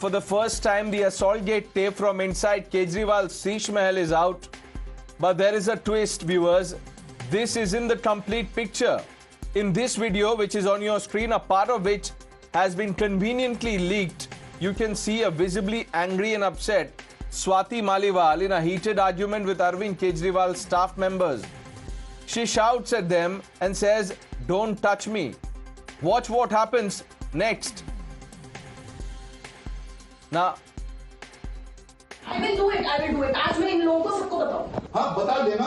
For the first time, the assault gate tape from inside Kejriwal's Sheesh Mahal is out. But there is a twist, viewers. This isn't the complete picture. In this video, which is on your screen, a part of which has been conveniently leaked, you can see a visibly angry and upset Swati Maliwal in a heated argument with Arvind Kejriwal's staff members. She shouts at them and says, "Don't touch me." Watch what happens next. Now, I will do it. आज मैं इन लोगों को सबको बताऊं। हाँ बता देना,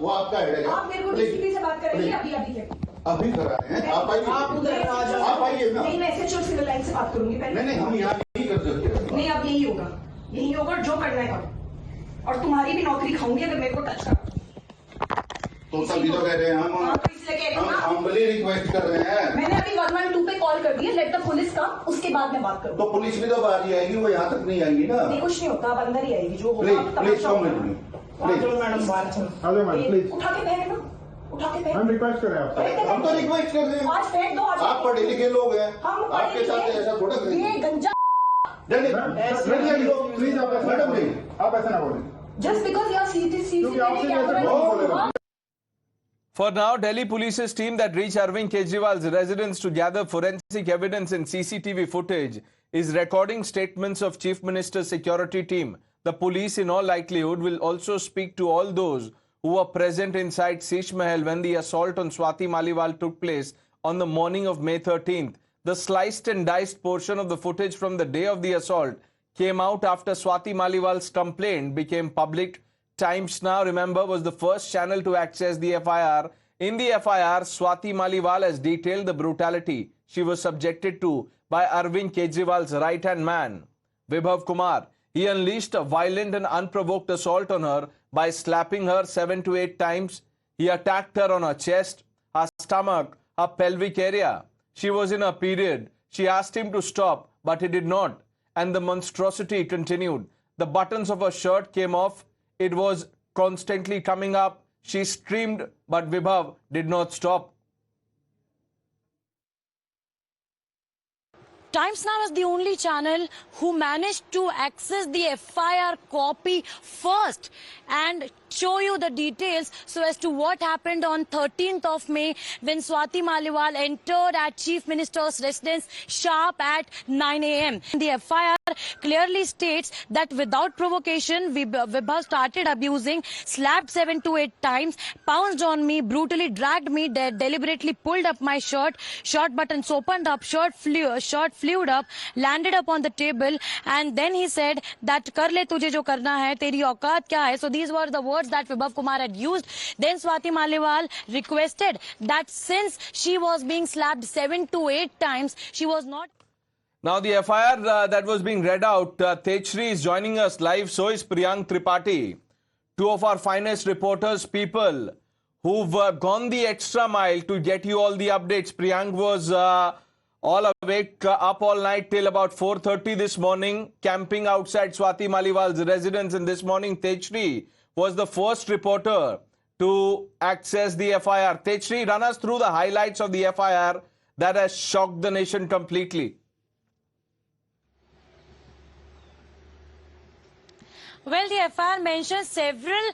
वो आपका है। आप मेरे को डीसीपी से बात करेंगे अभी करा रहे हैं। आप आइए, आप आइए ना। नहीं, मैं एसएचओ सिविल लाइन से बात करूंगी पहले। नहीं हम यहाँ नहीं कर सकते। नहीं, अब यही होगा जो करना है करो। और तुम्हारी भी नौकरी खाऊंगी अगर मेरे को टच करो। तो तभी तो कह रहे हैं हम हम्बली रिक्वेस्ट कर रहे हैं। मैंने अभी 112 पे कॉल कर दिया, लेट द पुलिस कम, उसके बाद मैं बात करूँ। तो पुलिस भी तो बाहर ही आएगी, वो यहाँ तक नहीं आएगी ना। नहीं, कुछ नहीं होता, अब अंदर ही आएगी जो होगा। Please come with me, madam बाहर चलो। प्लीज उठा के फेंक ना, उठा के फेंक। हम रिक्वेस्ट कर रहे हैं आपसे। हम तो रिक्वेस्ट कर रहे हैं। आज फेंक दो। आप पढ़े लिखे लोग हैं, आपके साथ ऐसा थोड़ा करेंगे। ये गंजा प्लीज आप ऐसा ना बोलें। जस्ट बिकॉज यू आर सीटी for now, Delhi Police's team that reached Arvind Kejriwal's residence to gather forensic evidence and CCTV footage is recording statements of Chief Minister's security team. The police, in all likelihood, will also speak to all those who were present inside Sheesh Mahal when the assault on Swati Maliwal took place on the morning of May 13th. The sliced and diced portion of the footage from the day of the assault came out after Swati Maliwal's complaint became public. Times Now, remember, was the first channel to access the FIR. In the FIR, Swati Maliwal has detailed the brutality she was subjected to by Arvind Kejriwal's right-hand man, Vibhav Kumar. He unleashed a violent and unprovoked assault on her by slapping her 7 to 8 times. He attacked her on her chest, her stomach, her pelvic area. She was in her period. She asked him to stop, but he did not. And the monstrosity continued. The buttons of her shirt came off. It was constantly coming up. She screamed, but Vibhav did not stop. Times Now is the only channel who managed to access the FIR copy first and show you the details so as to what happened on 13th of May when Swati Maliwal entered at Chief Minister's residence sharp at 9 a.m. The FIR clearly states that without provocation, Vibhav started abusing, slapped 7 to 8 times, pounced on me, brutally dragged me, deliberately pulled up my shirt, short buttons opened up, shirt flew up, landed up on the table, and then he said that "Kar le tujhe jo karna hai, teri aukaat kya hai?" So these were the words that Vibhav Kumar had used. Then Swati Maliwal requested that since she was being slapped 7 to 8 times, she was not... Now the FIR that was being read out, Tejshri is joining us live, so is Priyank Tripathi. Two of our finest reporters, people who've gone the extra mile to get you all the updates. Priyank was all awake, up all night till about 4:30 this morning, camping outside Swati Maliwal's residence. And this morning, Tejshri was the first reporter to access the FIR. Tejshri, run us through the highlights of the FIR that has shocked the nation completely. Well, the FIR mentions several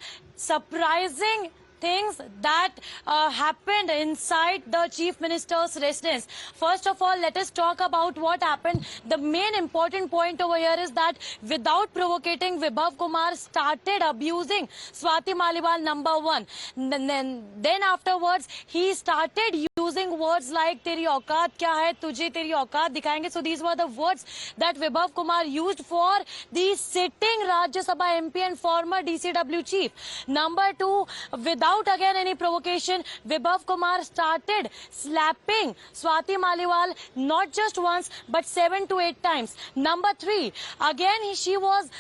surprising things that happened inside the Chief Minister's residence. First of all, let us talk about what happened. The main important point over here is that without provocating, Vibhav Kumar started abusing Swati Maliwal, number one. Then afterwards, he started using words like "Teri aukaat kya hai, tujhe teri aukaat dikhayenge." So these were the words that Vibhav Kumar used for the sitting Rajya Sabha MP and former DCW chief. Number two, without again any provocation, Vibhav Kumar started slapping Swati Maliwal not just once but 7 to 8 times. Number three, again she was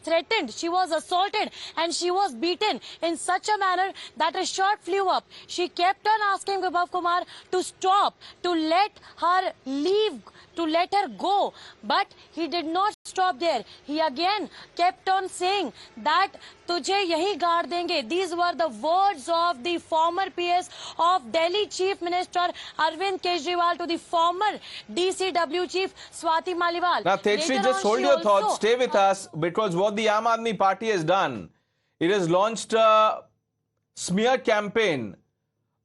threatened, she was assaulted, and she was beaten in such a manner that a shirt flew up. She kept on asking Vibhav Kumar to stop, to let her leave, to let her go. But he did not stop there. He again kept on saying that तुझे यही गाड़ देंगे. These were the words of the former PS of Delhi Chief Minister Arvind Kejriwal to the former DCW Chief Swati Maliwal. Now, Tejasri, Later just on, hold she your also- thoughts. Stay with us, because what the Aam Aadmi Party has done, it has launched a smear campaign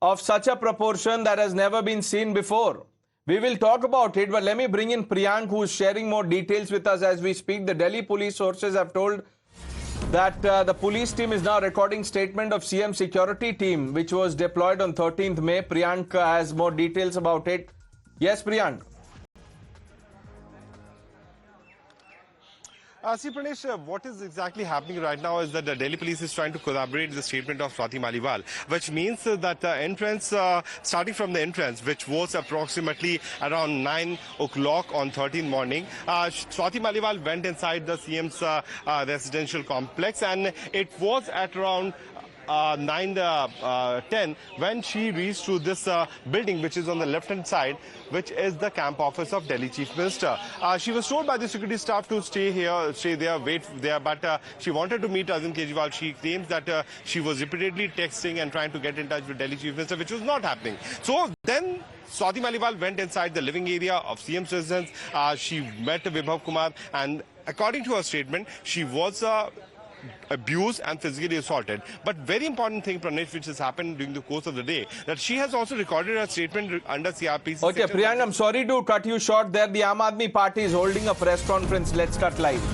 of such a proportion that has never been seen before. We will talk about it, but let me bring in Priyank, who is sharing more details with us as we speak. The Delhi police sources have told that the police team is now recording statement of CM security team, which was deployed on 13th May. Priyank has more details about it. Yes, Priyank. See, Pranesh, what is exactly happening right now is that the Delhi police is trying to corroborate the statement of Swati Maliwal, which means that the entrance, starting from the entrance, which was approximately around 9 o'clock on 13th morning, Swati Maliwal went inside the CM's residential complex, and it was at around 9:10 when she reached to this building, which is on the left hand side, which is the camp office of Delhi Chief Minister. She was told by the security staff to stay there, wait there, but she wanted to meet Arvind Kejriwal. She claims that she was repeatedly texting and trying to get in touch with Delhi Chief Minister, which was not happening. So then Swati Maliwal went inside the living area of CM's residence. She met Vibhav Kumar, and according to her statement, she was abused and physically assaulted. But very important thing, Pranesh, which has happened during the course of the day, that she has also recorded a statement under CRPC. Okay, Priyank, I'm sorry to cut you short there. The Aam Aadmi Party is holding a press conference. Let's cut live.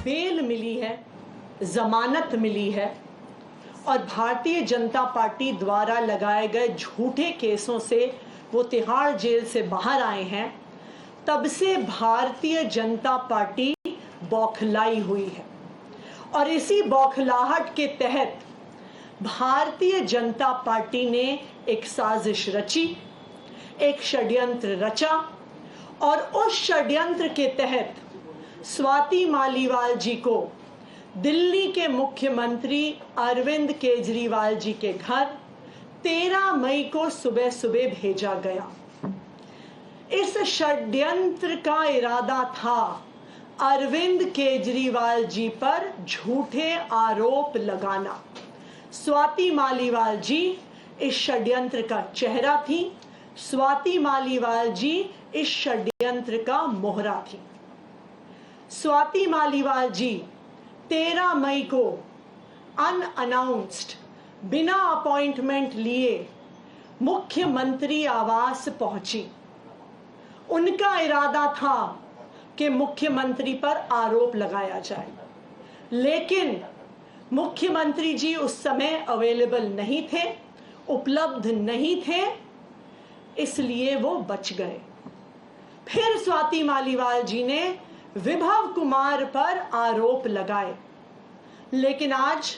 Bail मिली है, जमानत मिली है और Bharatiya Janata party द्वारा लगाए गए झूठे केसों से वो तिहाड़ जेल से बाहर आए हैं, तब से भारतीय जनता पार्टी बौखलाई हुई है और इसी बौखलाहट के तहत भारतीय जनता पार्टी ने एक साजिश रची, एक षड्यंत्र रचा और उस षड्यंत्र के तहत स्वाति मालीवाल जी को दिल्ली के मुख्यमंत्री अरविंद केजरीवाल जी के घर 13 मई को सुबह सुबह भेजा गया। इस षड्यंत्र का इरादा था अरविंद केजरीवाल जी पर झूठे आरोप लगाना। स्वाति मालीवाल जी इस षड्यंत्र का चेहरा थी, स्वाति मालीवाल जी इस षड्यंत्र का मोहरा थी। स्वाति मालीवाल जी 13 मई को अनअनाउंस्ड, बिना अपॉइंटमेंट लिए मुख्यमंत्री आवास पहुंची। उनका इरादा था कि मुख्यमंत्री पर आरोप लगाया जाए, लेकिन मुख्यमंत्री जी उस समय अवेलेबल नहीं थे, उपलब्ध नहीं थे, इसलिए वो बच गए। फिर स्वाति मालीवाल जी ने विभव कुमार पर आरोप लगाए, लेकिन आज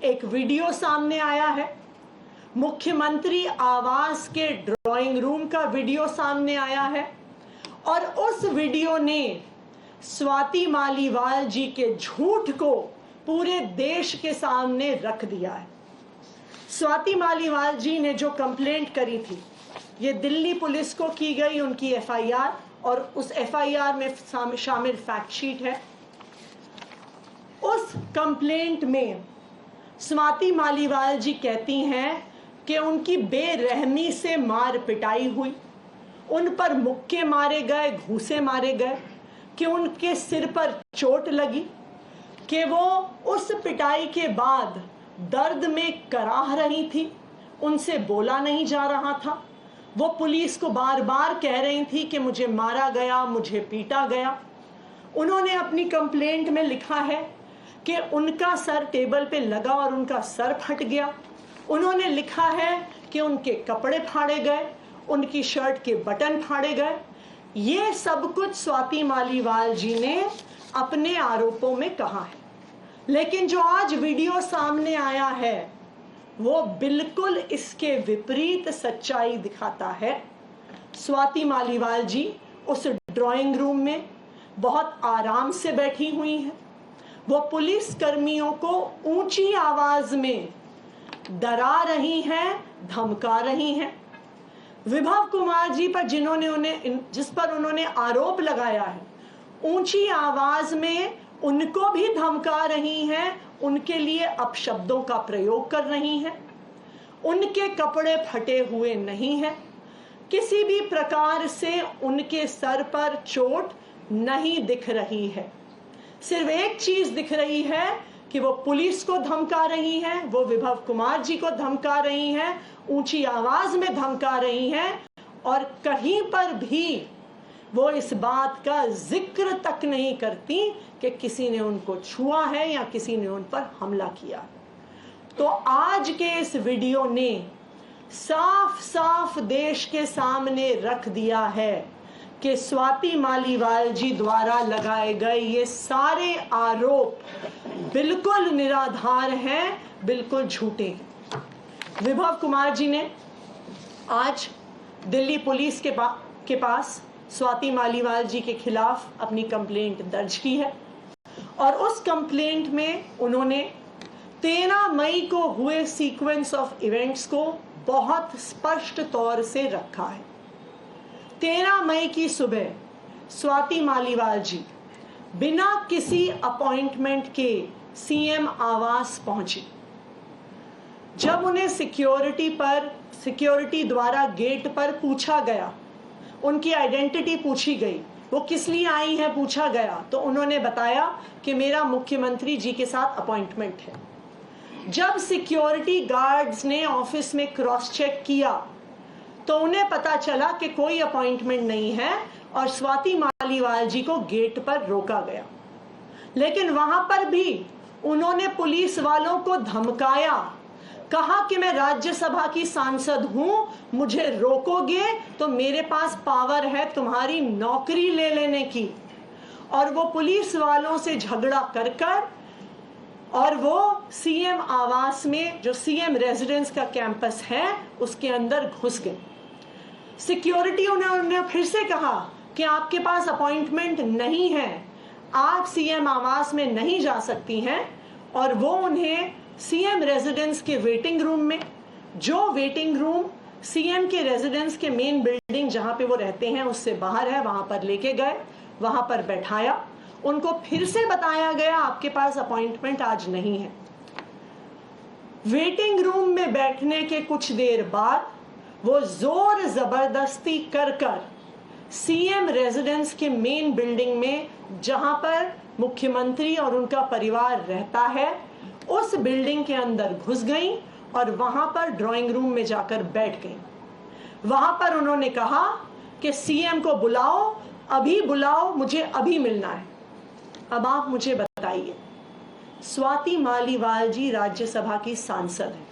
एक वीडियो सामने आया है, मुख्यमंत्री आवास के ड्राइंग रूम का वीडियो सामने आया है और उस वीडियो ने स्वाति मालीवाल जी के झूठ को पूरे देश के सामने रख दिया है। स्वाति मालीवाल जी ने जो कंप्लेंट करी थी, ये दिल्ली पुलिस को की गई उनकी एफआईआर और उस एफआईआर में शामिल फैक्ट शीट है। उस कंप्लेंट में स्वाति मालीवाल जी कहती हैं कि उनकी बेरहमी से मार पिटाई हुई, उन पर मुक्के मारे गए, घूंसे मारे गए, कि उनके सिर पर चोट लगी, कि वो उस पिटाई के बाद दर्द में कराह रही थी, उनसे बोला नहीं जा रहा था। वो पुलिस को बार बार कह रही थी कि मुझे मारा गया, मुझे पीटा गया। उन्होंने अपनी कंप्लेंट में लिखा है कि उनका सर टेबल पे लगा और उनका सर फट गया। उन्होंने लिखा है कि उनके कपड़े फाड़े गए, उनकी शर्ट के बटन फाड़े गए। ये सब कुछ स्वाति मालीवाल जी ने अपने आरोपों में कहा है, लेकिन जो आज वीडियो सामने आया है वो बिल्कुल इसके विपरीत सच्चाई दिखाता है। स्वाति मालीवाल जी उस ड्राइंग रूम में बहुत आराम से बैठी हुई हैं। वो पुलिस कर्मियों को ऊंची आवाज में डरा रही हैं, धमका रही हैं। विभव कुमार जी पर जिस पर उन्होंने आरोप लगाया है, ऊंची आवाज में उनको भी धमका रही हैं, उनके लिए अपशब्दों का प्रयोग कर रही हैं, उनके कपड़े फटे हुए नहीं हैं, किसी भी प्रकार से उनके सर पर चोट नहीं दिख रही है। सिर्फ एक चीज दिख रही है कि वो पुलिस को धमका रही हैं, वो विभव कुमार जी को धमका रही हैं, ऊंची आवाज में धमका रही हैं, और कहीं पर भी वो इस बात का जिक्र तक नहीं करती कि किसी ने उनको छुआ है या किसी ने उन पर हमला किया। तो आज के इस वीडियो ने साफ साफ देश के सामने रख दिया है कि स्वाति मालीवाल जी द्वारा लगाए गए ये सारे आरोप बिल्कुल निराधार हैं, बिल्कुल झूठे हैं। विभव कुमार जी ने आज दिल्ली पुलिस के पास स्वाति मालीवाल जी के खिलाफ अपनी कंप्लेंट दर्ज की है, और उस कंप्लेंट में उन्होंने 13 मई को हुए सीक्वेंस ऑफ इवेंट्स को बहुत स्पष्ट तौर से रखा है। 13 मई की सुबह स्वाति मालीवाल जी बिना किसी अपॉइंटमेंट के सीएम आवास पहुंची। जब उन्हें सिक्योरिटी द्वारा गेट पर पूछा गया, उनकी आइडेंटिटी पूछी गई, वो किस लिए आई हैं पूछा गया, तो उन्होंने बताया कि मेरा मुख्यमंत्री जी के साथ अपॉइंटमेंट है। जब सिक्योरिटी गार्ड्स ने ऑफिस में क्रॉस चेक किया तो उन्हें पता चला कि कोई अपॉइंटमेंट नहीं है, और स्वाति मालीवाल जी को गेट पर रोका गया। लेकिन वहां पर भी उन्होंने पुलिस वालों को धमकाया, कहा कि मैं राज्यसभा की सांसद हूं, मुझे रोकोगे तो मेरे पास पावर है तुम्हारी नौकरी ले लेने की। और वो पुलिस वालों से झगड़ा कर और वो सीएम आवास में, जो सीएम रेजिडेंस का कैंपस है, उसके अंदर घुस गए। सिक्योरिटी उन्होंने फिर से कहा कि आपके पास अपॉइंटमेंट नहीं है, आप सीएम आवास में नहीं जा सकती हैं, और वो उन्हें सीएम रेजिडेंस के वेटिंग रूम में, जो वेटिंग रूम सीएम के रेजिडेंस के मेन बिल्डिंग जहां पे वो रहते हैं उससे बाहर है, वहां पर लेके गए, वहां पर बैठाया। उनको फिर से बताया गया आपके पास अपॉइंटमेंट आज नहीं है। वेटिंग रूम में बैठने के कुछ देर बाद वो जोर जबरदस्ती कर सीएम रेजिडेंस के मेन बिल्डिंग में, जहां पर मुख्यमंत्री और उनका परिवार रहता है, उस बिल्डिंग के अंदर घुस गई और वहां पर ड्राइंग रूम में जाकर बैठ गई। वहां पर उन्होंने कहा कि सीएम को बुलाओ, अभी बुलाओ, मुझे अभी मिलना है। अब आप मुझे बताइए, स्वाति मालीवाल जी राज्यसभा की सांसद हैं,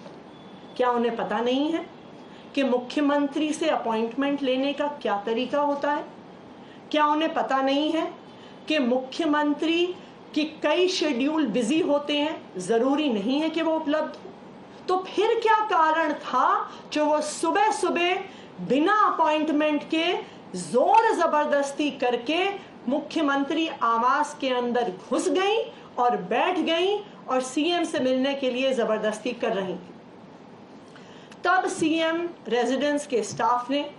क्या उन्हें पता नहीं है कि मुख्यमंत्री से अपॉइंटमेंट लेने का क्या तरीका होता है? क्या उन्हें पता नहीं है कि मुख्यमंत्री कि कई शेड्यूल बिजी होते हैं, जरूरी नहीं है कि वो उपलब्ध हो? तो फिर क्या कारण था जो वो सुबह सुबह बिना अपॉइंटमेंट के जोर जबरदस्ती करके मुख्यमंत्री आवास के अंदर घुस गई और बैठ गई और सीएम से मिलने के लिए जबरदस्ती कर रही थी? तब सीएम रेजिडेंस के स्टाफ ने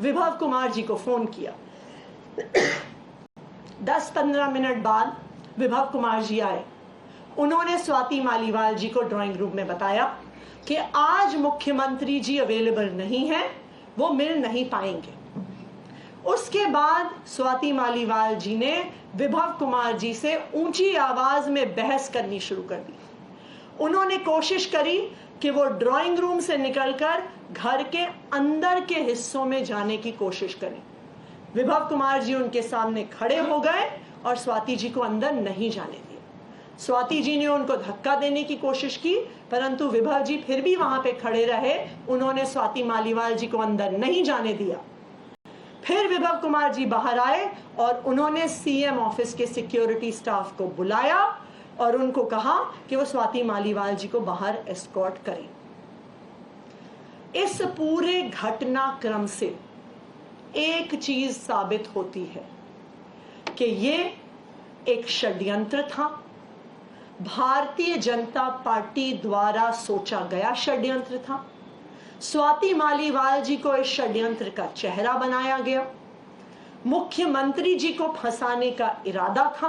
विभव कुमार जी को फोन किया। 10-15 मिनट बाद विभव कुमार जी आए। उन्होंने स्वाति मालीवाल जी को ड्राइंग रूम में बताया कि आज मुख्यमंत्री जी अवेलेबल नहीं है, वो मिल नहीं पाएंगे। उसके बाद स्वाति मालीवाल जी ने विभव कुमार जी से ऊंची आवाज में बहस करनी शुरू कर दी। उन्होंने कोशिश करी कि वो ड्राइंग रूम से निकलकर घर के अंदर के हिस्सों में जाने की कोशिश करें। विभव कुमार जी उनके सामने खड़े हो गए और स्वाति जी को अंदर नहीं जाने दिया। स्वाति जी ने उनको धक्का देने की कोशिश की, परंतु विभव जी फिर भी वहां पे खड़े रहे। उन्होंने स्वाति मालीवाल जी को अंदर नहीं जाने दिया। फिर विभव कुमार जी बाहर आए और उन्होंने सीएम ऑफिस के सिक्योरिटी स्टाफ को बुलाया और उनको कहा कि वो स्वाति मालीवाल जी को बाहर एस्कॉर्ट करें। इस पूरे घटनाक्रम से एक चीज साबित होती है कि ये एक षड्यंत्र था, भारतीय जनता पार्टी द्वारा सोचा गया षड्यंत्र था, स्वाति मालीवाल जी को इस षड्यंत्र का चेहरा बनाया गया। मुख्यमंत्री जी को फंसाने का इरादा था।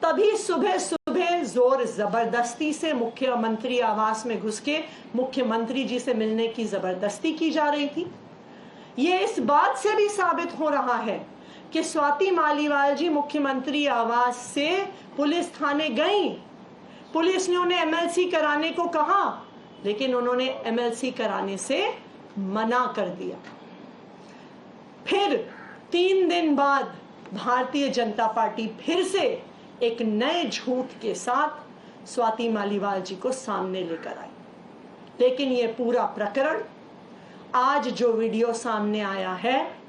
तभी सुबह सुबह जोर जबरदस्ती से मुख्यमंत्री आवास में घुस के मुख्यमंत्री जी से मिलने की जबरदस्ती की जा रही थी। ये इस बात से भी साबित हो रहा है कि स्वाति मालीवाल जी मुख्यमंत्री आवास से पुलिस थाने गई। पुलिस ने उन्हें एमएलसी कराने को कहा, लेकिन उन्होंने एमएलसी कराने से मना कर दिया। फिर 3 दिन बाद भारतीय जनता पार्टी फिर से एक नए झूठ के साथ स्वाति मालीवाल जी को सामने लेकर आई। लेकिन यह पूरा प्रकरण, आज जो वीडियो सामने आया है,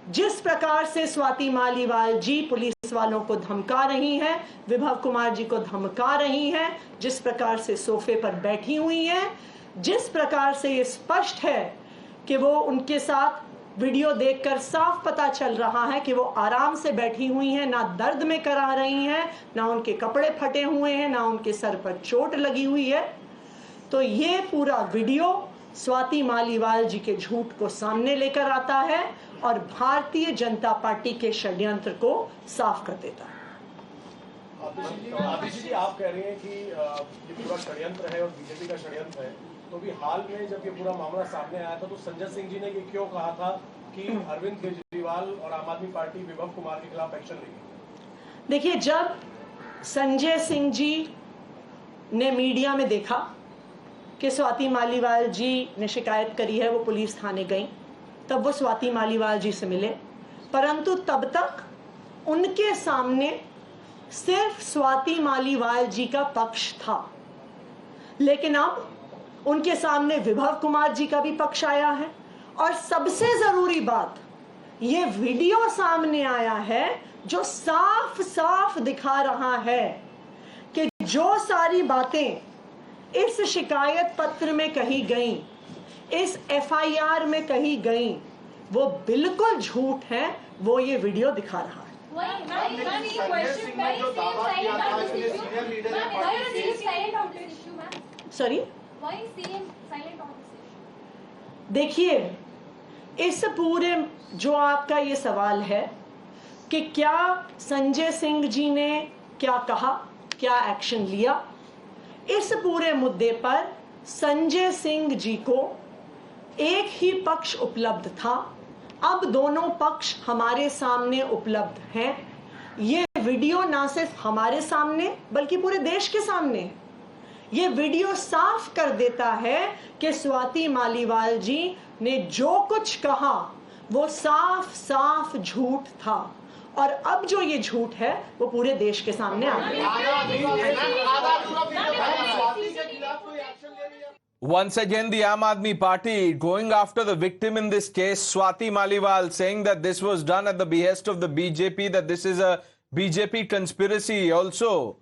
जिस प्रकार से स्वाति मालीवाल जी पुलिस वालों को धमका रही हैं, विभव कुमार जी को धमका रही हैं, जिस प्रकार से सोफे पर बैठी हुई हैं, जिस प्रकार से ये स्पष्ट है कि वो उनके साथ वीडियो देखकर साफ पता चल रहा है कि वो आराम से बैठी हुई हैं, ना दर्द में करा रही हैं, ना उनके कपड़े फटे हुए हैं, ना उनके सर पर चोट लगी हुई है। तो ये पूरा वीडियो स्वाति मालीवाल जी के झूठ को सामने लेकर आता है और भारतीय जनता पार्टी के षड्यंत्र को साफ कर देता है। आतिशी जी, आप कह रहे हैं कि ये पूरा षड्यंत्र है और बीजेपी का षड्यंत्र है, तो भी हाल में जब ये पूरा मामला सामने आया था तो संजय सिंह जी ने ये क्यों कहा था कि अरविंद केजरीवाल और आम आदमी पार्टी विभव कुमार के खिलाफ एक्शन लेगी? देखिए, जब संजय सिंह जी ने मीडिया में देखा कि स्वाति मालीवाल जी ने शिकायत करी है, वो पुलिस थाने गई, तब वो स्वाति मालीवाल जी से मिले। परंतु तब तक उनके सामने सिर्फ स्वाति मालीवाल जी का पक्ष था, लेकिन अब उनके सामने विभव कुमार जी का भी पक्ष आया है। और सबसे जरूरी बात, ये वीडियो सामने आया है जो साफ साफ दिखा रहा है कि जो सारी बातें इस शिकायत पत्र में कही गई, इस एफआईआर में कही गई, वो बिल्कुल झूठ है। वो ये वीडियो दिखा रहा है। सॉरी, देखिए, इस पूरे जो आपका ये सवाल है कि क्या संजय सिंह जी ने क्या कहा, क्या एक्शन लिया, इस पूरे मुद्दे पर संजय सिंह जी को एक ही पक्ष उपलब्ध था। अब दोनों पक्ष हमारे सामने उपलब्ध हैं। ये वीडियो ना सिर्फ हमारे सामने बल्कि पूरे देश के सामने है। ये वीडियो साफ कर देता है कि स्वाति मालीवाल जी ने जो कुछ कहा वो साफ साफ झूठ था, और अब जो ये झूठ है वो पूरे देश के सामने आ गया। Once again, the Aam Aadmi Party going after the victim in this case, Swati Maliwal, saying that this was done at the behest of the BJP, that this is a BJP conspiracy, also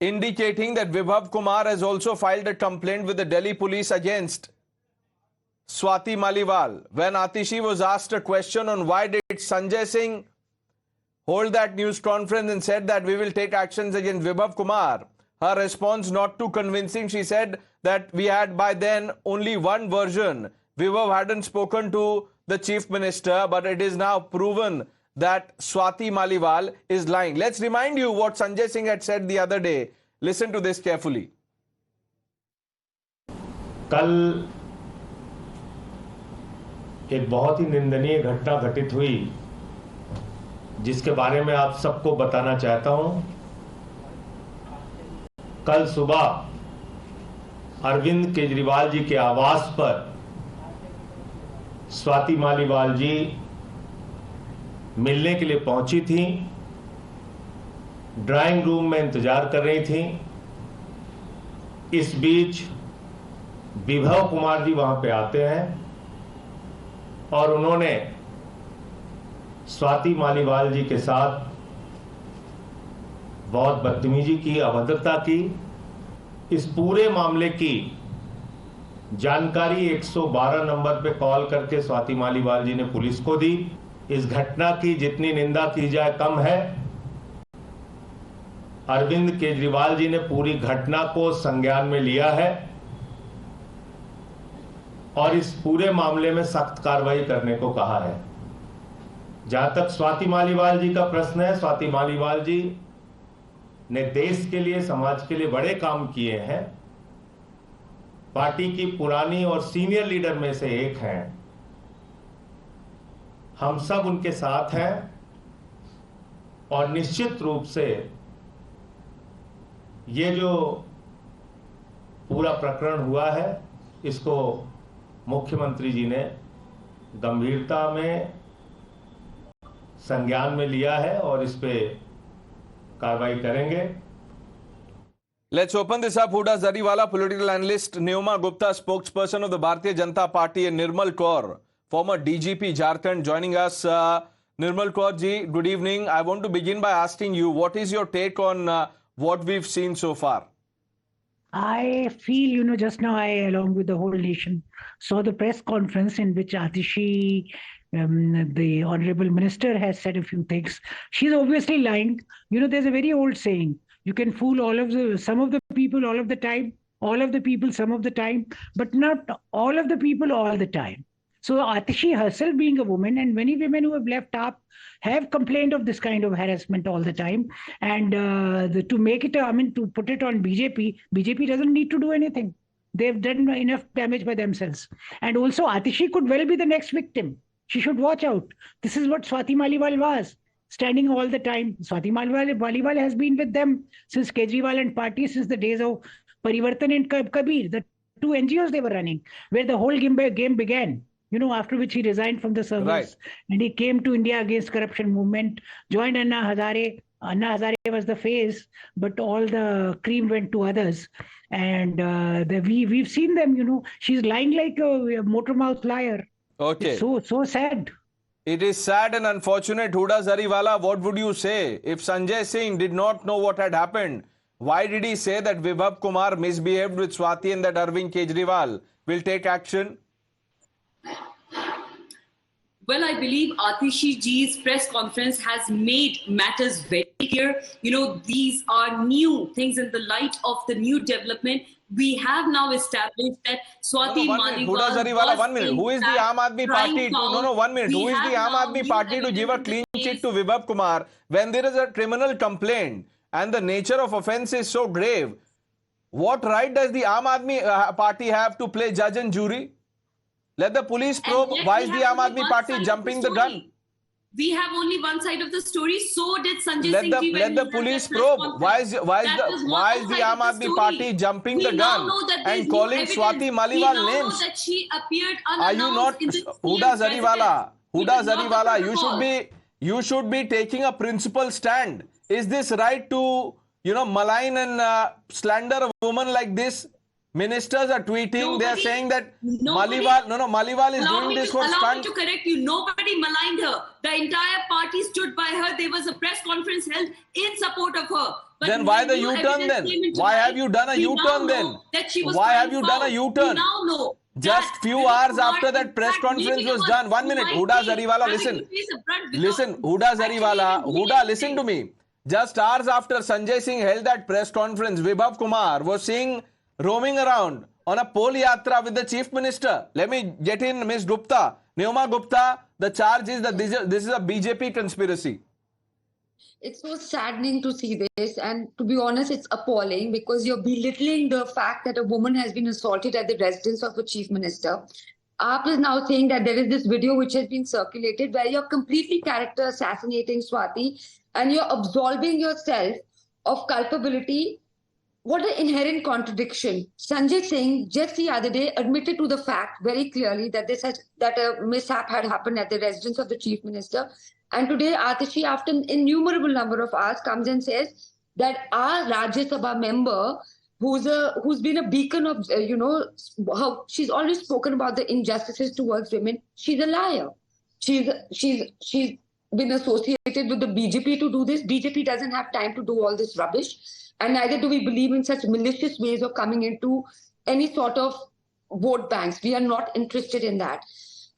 indicating that Vibhav Kumar has also filed a complaint with the Delhi police against Swati Maliwal. When Atishi was asked a question on why did Sanjay Singh hold that news conference and said that we will take actions against Vibhav Kumar, her response not too convincing. She said that we had by then only one version. Vibhav hadn't spoken to the chief minister, but it is now proven that Swati Maliwal is lying. Let's remind you what Sanjay Singh had said the other day. Listen to this carefully. कल एक बहुत ही निंदनीय घटना घटित हुई जिसके बारे में आप सबको बताना चाहता हूं। कल सुबह अरविंद केजरीवाल जी के आवास पर स्वाति मालीवाल जी मिलने के लिए पहुंची थी, ड्राइंग रूम में इंतजार कर रही थी। इस बीच विभव कुमार जी वहां पे आते हैं और उन्होंने स्वाति मालीवाल जी के साथ बहुत बदतमीजी की, अभद्रता की। इस पूरे मामले की जानकारी 112 नंबर पे कॉल करके स्वाति मालीवाल जी ने पुलिस को दी। इस घटना की जितनी निंदा की जाए कम है। अरविंद केजरीवाल जी ने पूरी घटना को संज्ञान में लिया है और इस पूरे मामले में सख्त कार्रवाई करने को कहा है। जहां तक स्वाति मालीवाल जी का प्रश्न है, स्वाति मालीवाल जी ने देश के लिए, समाज के लिए बड़े काम किए हैं। पार्टी की पुरानी और सीनियर लीडर में से एक हैं। हम सब उनके साथ हैं और निश्चित रूप से ये जो पूरा प्रकरण हुआ है इसको मुख्यमंत्री जी ने गंभीरता में संज्ञान में लिया है और इस पे कार्रवाई करेंगे। Let's open this up. Huda Zariwala, political analyst, Neoma Gupta, spokesperson of the Bharatiya Janata Party, and Nirmal Kaur, former DGP Jharkhand, joining us. Nirmal Kaur ji, good evening. I want to begin by asking you, what is your take on what we've seen so far? I feel, just now I, along with the whole nation, saw the press conference in which Atishi, the Honorable Minister, has said a few things. She's obviously lying. There's a very old saying, you can fool some of the people all of the time, all of the people some of the time, but not all of the people all the time. So Atishi herself being a woman, and many women who have left AAP have complained of this kind of harassment all the time. And to make it, to put it on BJP doesn't need to do anything. They've done enough damage by themselves. And also Atishi could well be the next victim. She should watch out. This is what Swati Maliwal was, standing all the time. Swati Maliwal has been with them since Kejriwal and party, since the days of Parivartan and Kabir, the two NGOs they were running, where the whole game began. After which he resigned from the service. Right. And he came to India Against Corruption movement, joined Anna Hazare. Anna Hazare was the face, but all the cream went to others. And we've seen them, she's lying like a motor mouth liar. Okay. It's so sad. It is sad and unfortunate. Huda Zariwala, what would you say? If Sanjay Singh did not know what had happened, why did he say that Vibhav Kumar misbehaved with Swati and that Arvind Kejriwal will take action? Well, I believe Atishi ji's press conference has made matters very clear. These are new things in the light of the new development. We have now established that Swati Maliwal. Huda Zariwala, 1 minute. Who is the Aam Aadmi Party? No, 1 minute. Who is the Aam Aadmi Party to give a clean sheet to Vibhav Kumar when there is a criminal complaint and the nature of offence is so grave? What right does the Aam Aadmi Party have to play judge and jury? Let the police probe. Why is the Aam Aadmi Party jumping the gun? We have only one side of the story. So did Sanjay Singh ji. Let the police probe. Why is the Aam Aadmi Party jumping the gun and calling Swati Maliwal names? That she appeared Are you not, Huda Zariwala? You should be taking a principled stand. Is this right to malign and slander a woman like this? Ministers are tweeting. They are saying that Maliwal is doing this for allow stunt. me to correct you. Nobody maligned her. The entire party stood by her. There was a press conference held in support of her. But Then why the U-turn then? Why have you done a U-turn then? Why have you done a U-turn? We now know. Just few hours after that press conference was done. 1 minute. Huda Zariwala, listen. Huda Zariwala. Huda, listen to me. Just hours after Sanjay Singh held that press conference, Vibhav Kumar was seen roaming around on a pole yatra with the chief minister. Let me get in Ms. Gupta. Neoma Gupta, the charge is that this is a BJP conspiracy. It's so saddening to see this, and to be honest, it's appalling because you're belittling the fact that a woman has been assaulted at the residence of a chief minister. AAP is now saying that there is this video which has been circulated where you're completely character assassinating Swati and you're absolving yourself of culpability. What an inherent contradiction. Sanjay Singh just the other day admitted to the fact very clearly that that a mishap had happened at the residence of the chief minister. And today Atishi, after an innumerable number of hours, comes and says that our Rajya Sabha member, who's been a beacon of, how she's always spoken about the injustices towards women, she's a liar. She's been associated with the BJP to do this. BJP doesn't have time to do all this rubbish. And neither do we believe in such malicious ways of coming into any sort of vote banks. We are not interested in that.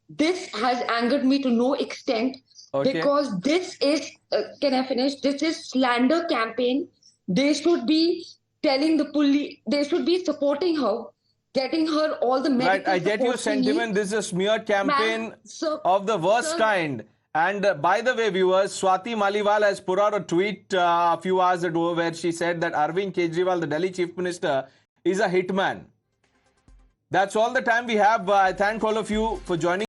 This has angered me to no extent because this is, can I finish? This is slander campaign. They should be telling the police, they should be supporting her getting her all the medical Right, I get your support she sentiment. needs. This is a smear campaign Ma'am, sir, of the worst sir. kind. And by the way, viewers, Swati Maliwal has put out a tweet a few hours ago where she said that Arvind Kejriwal, the Delhi Chief Minister, is a hitman. That's all the time we have. I thank all of you for joining.